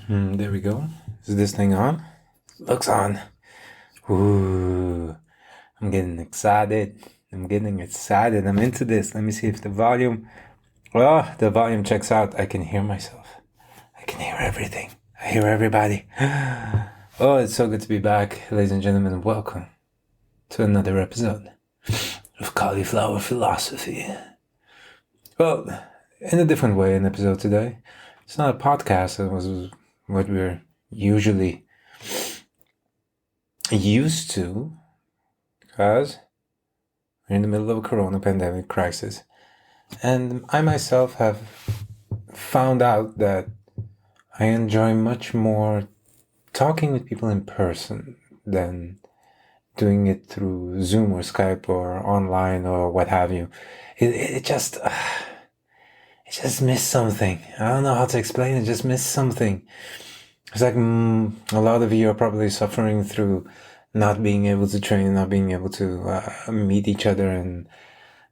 There we go. Is this thing on? Looks on. Ooh, I'm getting excited. I'm into this. Let me see if the volume. Oh, the volume checks out. I can hear myself. I can hear everything. I hear everybody. Oh, it's so good to be back, ladies and gentlemen. Welcome to another episode of Cauliflower Philosophy. Well, in a different way, an episode today. It's not a podcast. It was what we're usually used to, because we're in the middle of a corona pandemic crisis. And I myself have found out that I enjoy much more talking with people in person than doing it through Zoom or Skype or online or what have you. It just missed something. I don't know how to explain it. Just missed something. It's like a lot of you are probably suffering through not being able to train, not being able to meet each other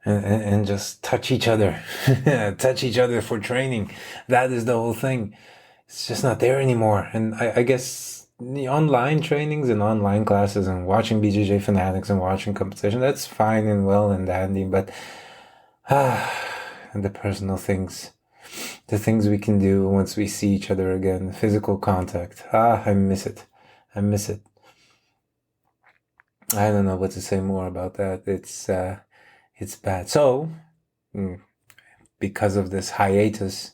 and just touch each other, touch each other for training. That is the whole thing. It's just not there anymore. And I guess the online trainings and online classes and watching BJJ fanatics and watching competition, that's fine and well and dandy, but and the personal things, the things we can do once we see each other again, physical contact. I miss it. I miss it. I don't know what to say more about that. It's bad. So, because of this hiatus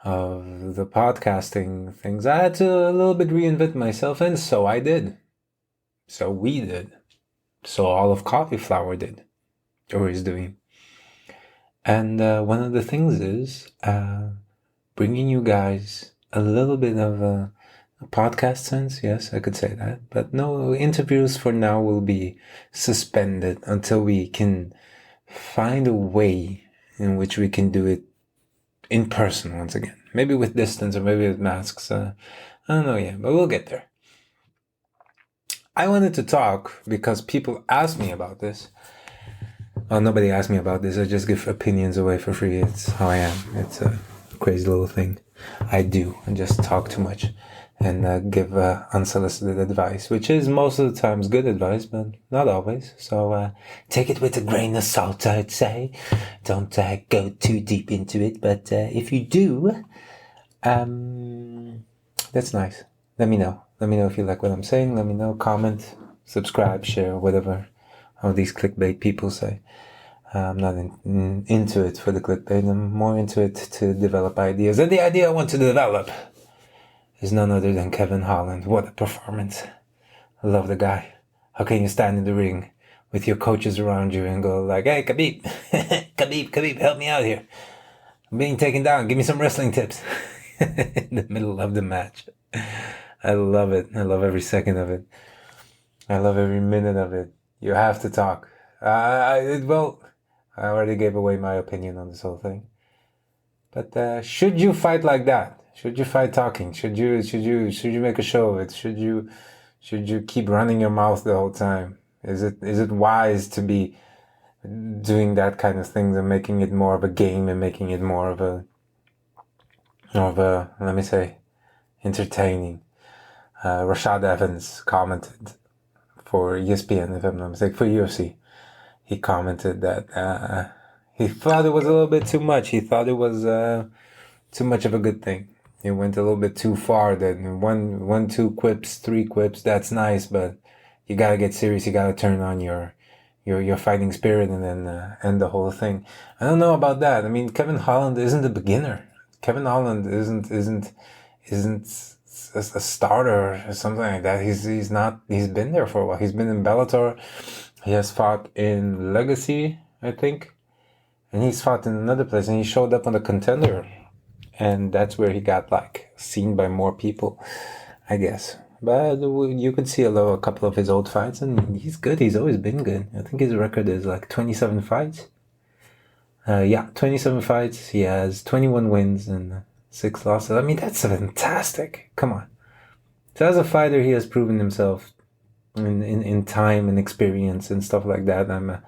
of the podcasting things, I had to a little bit reinvent myself, and so I did. So we did. So all of Cauliflower did, or is doing. And one of the things is bringing you guys a little bit of a podcast sense. Yes, I could say that. But no, interviews for now will be suspended until we can find a way in which we can do it in person once again. Maybe with distance or maybe with masks. I don't know yet, but we'll get there. I wanted to talk because people asked me about this. Well, nobody asked me about this. I just give opinions away for free. It's how I am. It's a crazy little thing I do. I just talk too much and give unsolicited advice, which is most of the times good advice, but not always. So take it with a grain of salt, I'd say. Don't go too deep into it. But if you do, that's nice. Let me know. Let me know if you like what I'm saying. Let me know. Comment, subscribe, share, whatever. How these clickbait people say. I'm not into it for the clickbait. I'm more into it to develop ideas. And the idea I want to develop is none other than Kevin Holland. What a performance. I love the guy. How can you stand in the ring with your coaches around you and go like, hey, Khabib, Khabib, help me out here. I'm being taken down. Give me some wrestling tips. In the middle of the match. I love it. I love every second of it. I love every minute of it. You have to talk. I already gave away my opinion on this whole thing. But should you fight like that? Should you fight talking? Should you make a show of it? Should you keep running your mouth the whole time? Is it wise to be doing that kind of things and making it more of a game and making it more of a let me say entertaining? Rashad Evans commented for ESPN, if I'm not mistaken, for UFC. He commented that he thought it was a little bit too much. He thought it was too much of a good thing. He went a little bit too far. That one, two quips, three quips, that's nice, but you gotta get serious. You gotta turn on your fighting spirit and then end the whole thing. I don't know about that. I mean, Kevin Holland isn't a beginner. Kevin Holland isn't a starter or something like that. He's not. He's been there for a while. He's been in Bellator. He has fought in Legacy, I think, and he's fought in another place. And he showed up on the Contender, and that's where he got like seen by more people, I guess. But you could see a couple of his old fights, and he's good. He's always been good. I think his record is like 27 fights. 27 fights. He has 21 wins and 6 losses. I mean, that's fantastic. Come on. So as a fighter, he has proven himself in time and experience and stuff like that. I'm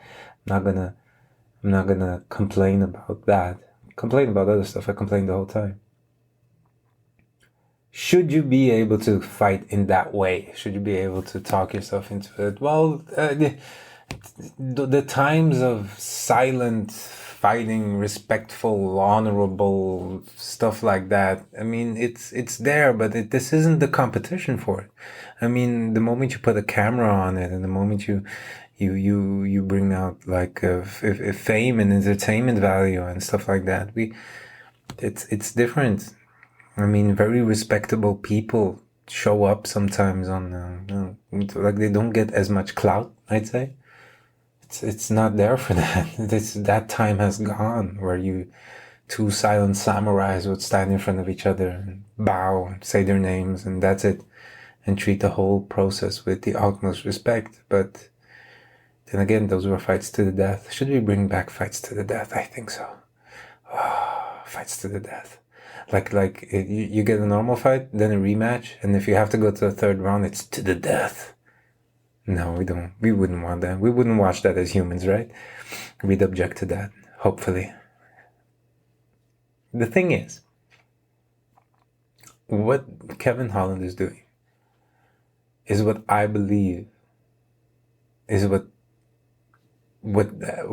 not gonna complain about that. Complain about other stuff. I complain the whole time. should you be able to fight in that way? Should you be able to talk yourself into it? Well, the times of silent fighting, respectful, honorable stuff like that. I mean, it's there, but this isn't the competition for it. I mean, the moment you put a camera on it, and the moment you bring out like fame and entertainment value and stuff like that, it's different. I mean, very respectable people show up sometimes on like they don't get as much clout, I'd say. It's not there for that. That time has gone where two silent samurais would stand in front of each other and bow and say their names, and that's it, and treat the whole process with the utmost respect. But then again, those were fights to the death. Should we bring back fights to the death? I think so. Fights to the death. Like you get a normal fight, then a rematch, and if you have to go to the third round, it's to the death. No, we don't. We wouldn't want that. We wouldn't watch that as humans, right? We'd object to that, hopefully. The thing is, what Kevin Holland is doing is what I believe is what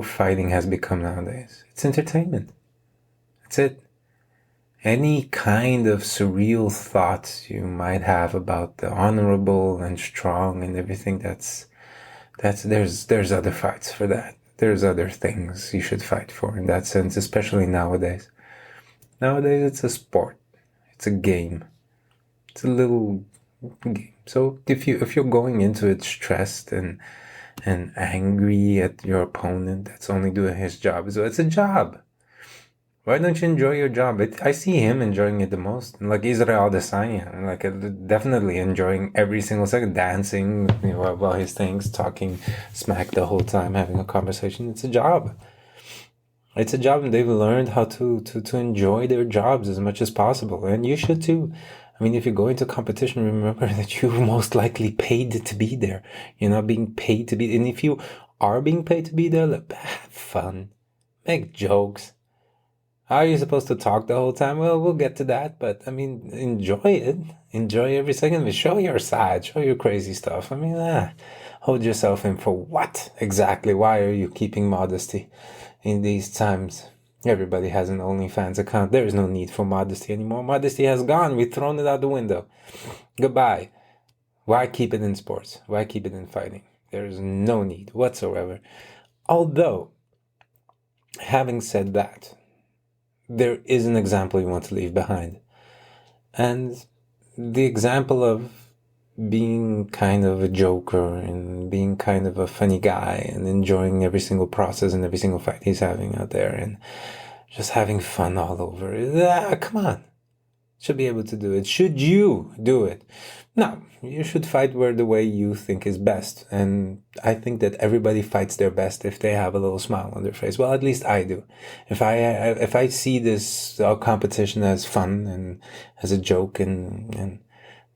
fighting has become nowadays. It's entertainment. That's it. Any kind of surreal thoughts you might have about the honorable and strong and everything, there's other fights for that. There's other things you should fight for in that sense, especially nowadays. Nowadays it's a sport. It's a game. It's a little game. So if you're going into it stressed and angry at your opponent that's only doing his job, so it's a job. Why don't you enjoy your job? I see him enjoying it the most. Like Israel Adesanya, like definitely enjoying every single second, dancing, while he's things, talking smack the whole time, having a conversation. It's a job. It's a job, and they've learned how to enjoy their jobs as much as possible, and you should too. I mean, if you go into competition, remember that you're most likely paid to be there. You're not being paid to be, and if you are being paid to be there, have fun, make jokes. How are you supposed to talk the whole time? Well, we'll get to that, but I mean, enjoy it. Enjoy every second of it. Show your side. Show your crazy stuff. I mean, hold yourself in for what exactly? Why are you keeping modesty in these times? Everybody has an OnlyFans account. There is no need for modesty anymore. Modesty has gone. We've thrown it out the window. Goodbye. Why keep it in sports? Why keep it in fighting? There is no need whatsoever. Although, having said that, there is an example you want to leave behind. And the example of being kind of a joker and being kind of a funny guy and enjoying every single process and every single fight he's having out there and just having fun all over. Come on. Should be able to do it. Should you do it? No, you should fight the way you think is best. And I think that everybody fights their best if they have a little smile on their face. Well, at least I do. If I see this competition as fun and as a joke and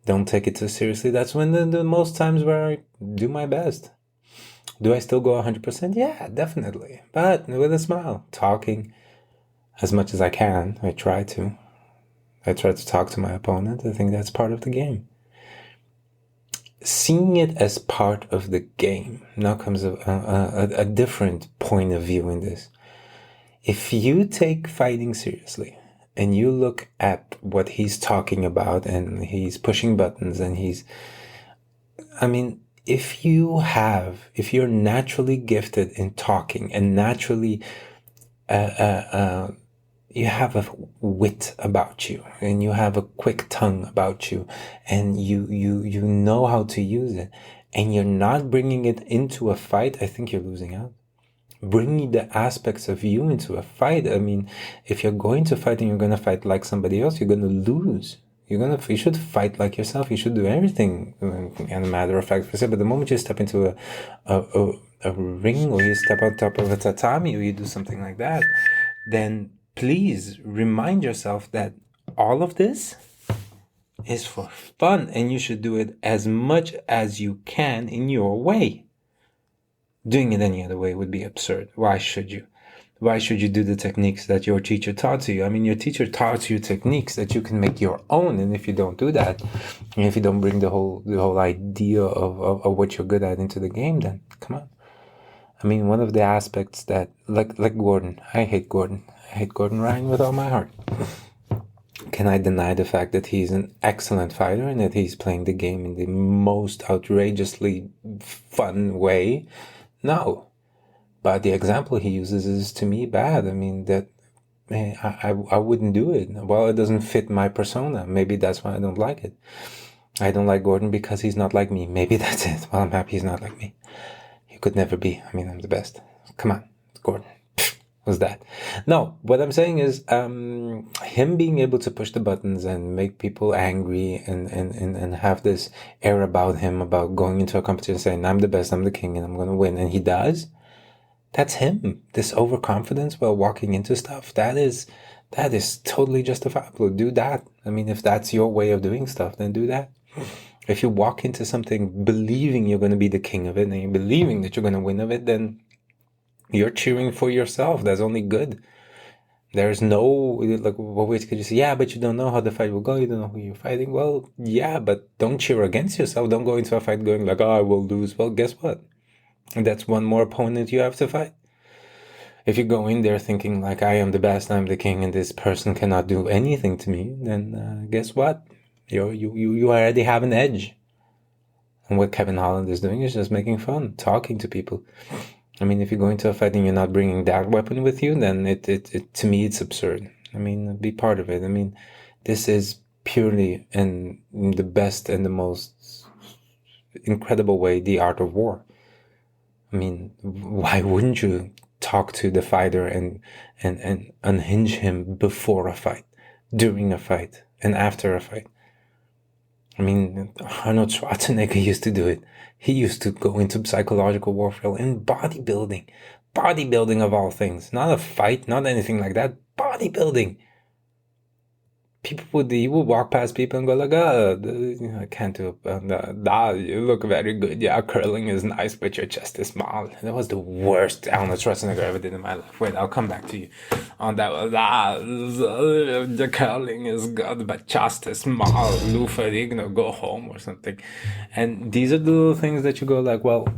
don't take it too seriously, that's when the most times where I do my best. Do I still go 100%? Yeah, definitely. But with a smile, talking as much as I can. I try to talk to my opponent. I think that's part of the game. Seeing it as part of the game, now comes a different point of view in this. If you take fighting seriously and you look at what he's talking about and he's pushing buttons and if you're naturally gifted in talking and naturally you have a wit about you and you have a quick tongue about you and you know how to use it and you're not bringing it into a fight, I think you're losing out. Bringing the aspects of you into a fight. I mean, if you're going to fight and you're going to fight like somebody else, you're going to lose. You should fight like yourself. You should do everything in a matter of fact. But the moment you step into a ring or you step on top of a tatami or you do something like that, then please remind yourself that all of this is for fun and you should do it as much as you can in your way. Doing it any other way would be absurd. Why should you? Why should you do the techniques that your teacher taught you? I mean, your teacher taught you techniques that you can make your own, and if you don't do that, and if you don't bring the whole idea of what you're good at into the game, then come on. I mean, one of the aspects that, like Gordon, I hate Gordon Ryan with all my heart. Can I deny the fact that he's an excellent fighter and that he's playing the game in the most outrageously fun way? No. But the example he uses is, to me, bad. I mean, that I wouldn't do it. Well, it doesn't fit my persona. Maybe that's why I don't like it. I don't like Gordon because he's not like me. Maybe that's it. Well, I'm happy he's not like me. He could never be. I mean, I'm the best. Come on, Gordon. Was that? No, what I'm saying is him being able to push the buttons and make people angry and have this air about him, about going into a competition saying, I'm the best, I'm the king, and I'm going to win. And he does. That's him. This overconfidence while walking into stuff, that is totally justifiable. Do that. I mean, if that's your way of doing stuff, then do that. If you walk into something believing you're going to be the king of it and you're believing that you're going to win of it, then you're cheering for yourself. That's only good. There's no, like, what ways could you say, yeah, but you don't know how the fight will go. You don't know who you're fighting. Well, yeah, but don't cheer against yourself. Don't go into a fight going like, oh, I will lose. Well, guess what? And that's one more opponent you have to fight. If you go in there thinking like, I am the best, I'm the king, and this person cannot do anything to me, then guess what? You already have an edge. And what Kevin Holland is doing is just making fun, talking to people. I mean, if you go into a fight and you're not bringing that weapon with you, then it to me, it's absurd. I mean, be part of it. I mean, this is purely in the best and the most incredible way, the art of war. I mean, why wouldn't you talk to the fighter and unhinge him before a fight, during a fight, and after a fight? I mean, Arnold Schwarzenegger used to do it. He used to go into psychological warfare in bodybuilding. Bodybuilding of all things. Not a fight, not anything like that. Bodybuilding. He would walk past people and go like, I can't do it. You look very good. Yeah, curling is nice, but your chest is small. That was the worst Arnold Schwarzenegger ever did in my life. Wait, I'll come back to you on that one. The curling is good, but chest is small. Lou Ferrigno, go home or something. And these are the little things that you go like, well,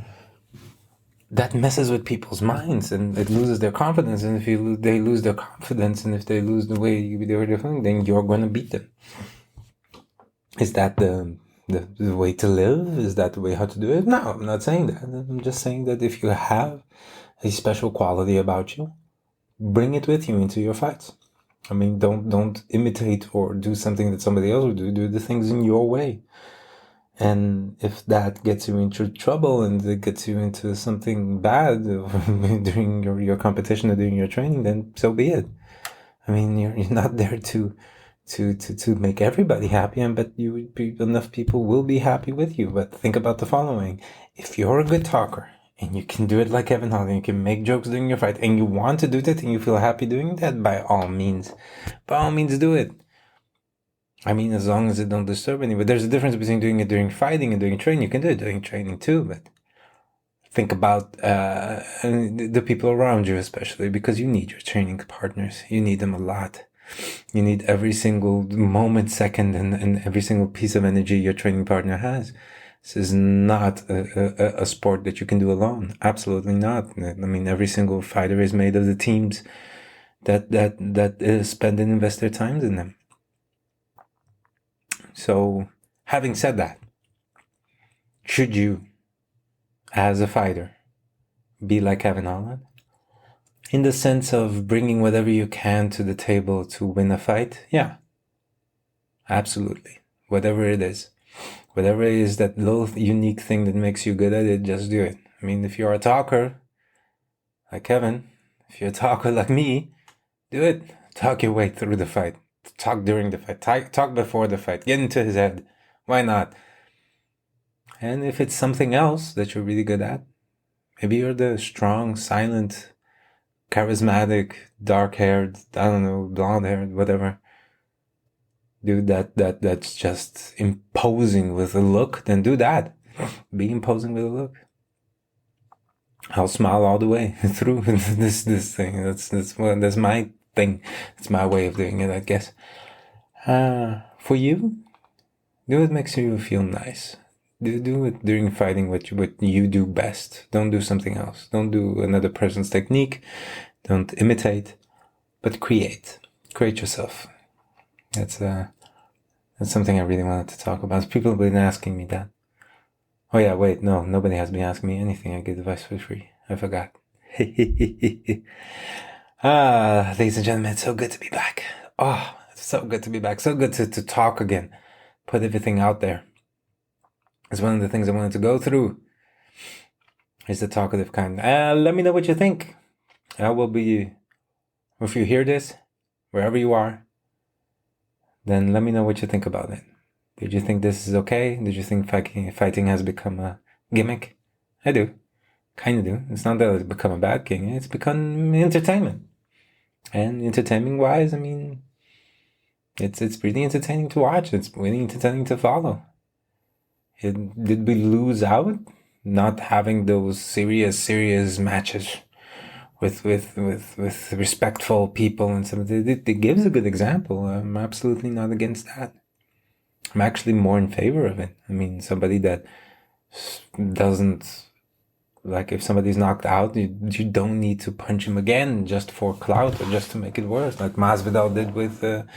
that messes with people's minds and it loses their confidence. And if they lose their confidence and if they lose the way they were doing, then you're going to beat them. Is that the way to live? Is that the way how to do it? No, I'm not saying that. I'm just saying that if you have a special quality about you, bring it with you into your fights. I mean, don't imitate or do something that somebody else would do. Do the things in your way. And if that gets you into trouble and it gets you into something bad during your competition or during your training, then so be it. I mean, you're not there to make everybody happy, but enough people will be happy with you. But think about the following. If you're a good talker and you can do it like Kevin Holland, you can make jokes during your fight and you want to do that and you feel happy doing that, by all means do it. I mean, as long as it don't disturb anybody. There's a difference between doing it during fighting and doing training. You can do it during training too, but think about the people around you, especially because you need your training partners. You need them a lot. You need every single moment, second, and every single piece of energy your training partner has. This is not a sport that you can do alone. Absolutely not. I mean, every single fighter is made of the teams that spend and invest their times in them. So, having said that, should you, as a fighter, be like Kevin Holland? In the sense of bringing whatever you can to the table to win a fight? Yeah, absolutely. Whatever it is. Whatever it is, that little unique thing that makes you good at it, just do it. I mean, if you're a talker, like Kevin, if you're a talker like me, do it. Talk your way through the fight. Talk during the fight. Talk before the fight. Get into his head. Why not? And if it's something else that you're really good at, maybe you're the strong, silent, charismatic, dark-haired, I don't know, blonde-haired, whatever dude that's just imposing with a look, then do that. Be imposing with a look. I'll smile all the way through this thing. That's my thing. It's my way of doing it, I guess. For you, do what makes you feel nice. Do it during fighting what you do best. Don't do something else. Don't do another person's technique. Don't imitate, but create. Create yourself. That's something I really wanted to talk about. People have been asking me that. Oh yeah, wait, no, nobody has been asking me anything. I give advice for free. I forgot. Ladies and gentlemen, it's so good to be back. Oh, it's so good to be back. So good to talk again. Put everything out there. It's one of the things I wanted to go through. Is the talkative kind. Let me know what you think. I will be, if you hear this, wherever you are, then let me know what you think about it. Did you think this is okay? Did you think fighting has become a gimmick? I do. Kind of do. It's not that it's become a bad thing. It's become entertainment. And entertainment-wise, I mean, it's really entertaining to watch. It's really entertaining to follow. Did we lose out not having those serious matches with respectful people and something? It gives a good example. I'm absolutely not against that. I'm actually more in favor of it. I mean, somebody that doesn't, like, if somebody's knocked out, you don't need to punch him again just for clout or just to make it worse, like Masvidal did with Ben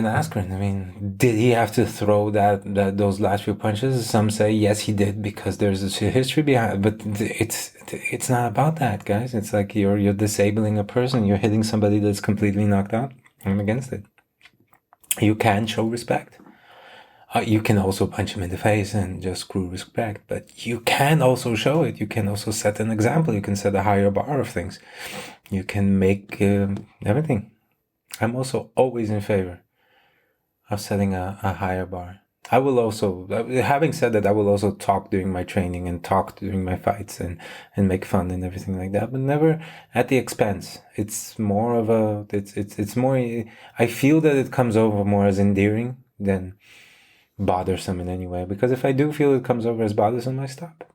Askren. I mean, did he have to throw those last few punches? Some say yes, he did, because there's a history behind it. But it's not about that, guys. It's like you're disabling a person. You're hitting somebody that's completely knocked out. I'm against it. You can show respect. You can also punch him in the face and just screw respect, but you can also show it. You can also set an example. You can set a higher bar of things. You can make everything. I'm also always in favor of setting a higher bar. I will also, having said that, I will also talk during my training and talk during my fights and make fun and everything like that, but never at the expense. It's more of it's more, I feel that it comes over more as endearing than bothersome in any way, because if I do feel it comes over as bothersome, I stop.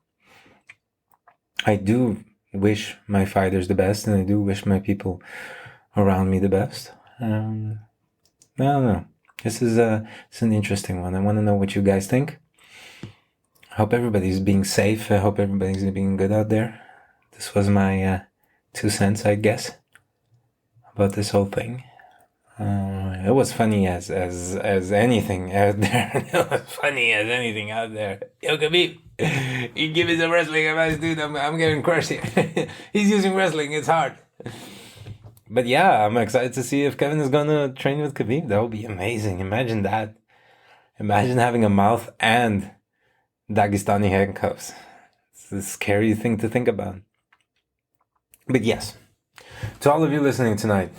I do wish my fighters the best, and I do wish my people around me the best. I don't know. This is it's an interesting one. I want to know what you guys think. I hope everybody's being safe. I hope everybody's being good out there. This was my 2 cents, I guess, about this whole thing. It was funny as anything out there. It was funny as anything out there. Yo, Khabib, you give me some wrestling advice, dude. I'm getting crushed here. He's using wrestling. It's hard. But yeah, I'm excited to see if Kevin is gonna train with Khabib. That would be amazing. Imagine that. Imagine having a mouth and Dagestani handcuffs. It's a scary thing to think about. But yes, to all of you listening tonight,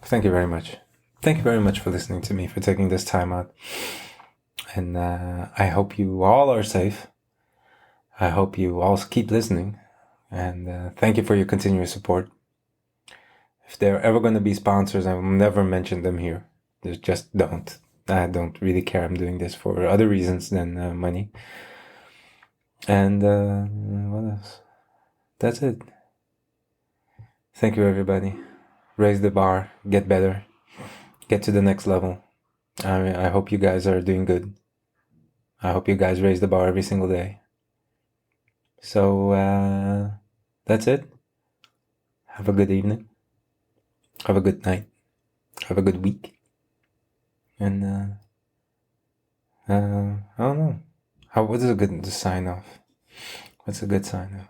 thank you very much. Thank you very much for listening to me, for taking this time out. And I hope you all are safe. I hope you all keep listening. And thank you for your continuous support. If they're ever going to be sponsors, I will never mention them here. Just don't. I don't really care. I'm doing this for other reasons than money. And what else? That's it. Thank you, everybody. Raise the bar. Get better. Get to the next level. I hope you guys are doing good. I hope you guys raise the bar every single day. So that's it. Have a good evening. Have a good night. Have a good week. And I don't know. What is a good sign off? What's a good sign off?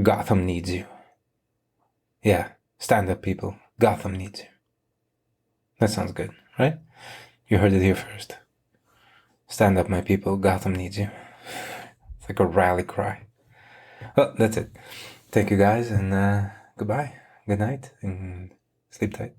Gotham needs you. Yeah, stand up, people. Gotham needs you. That sounds good, right? You heard it here first. Stand up, my people. Gotham needs you. It's like a rally cry. Well, that's it. Thank you guys, and goodbye. Good night, and sleep tight.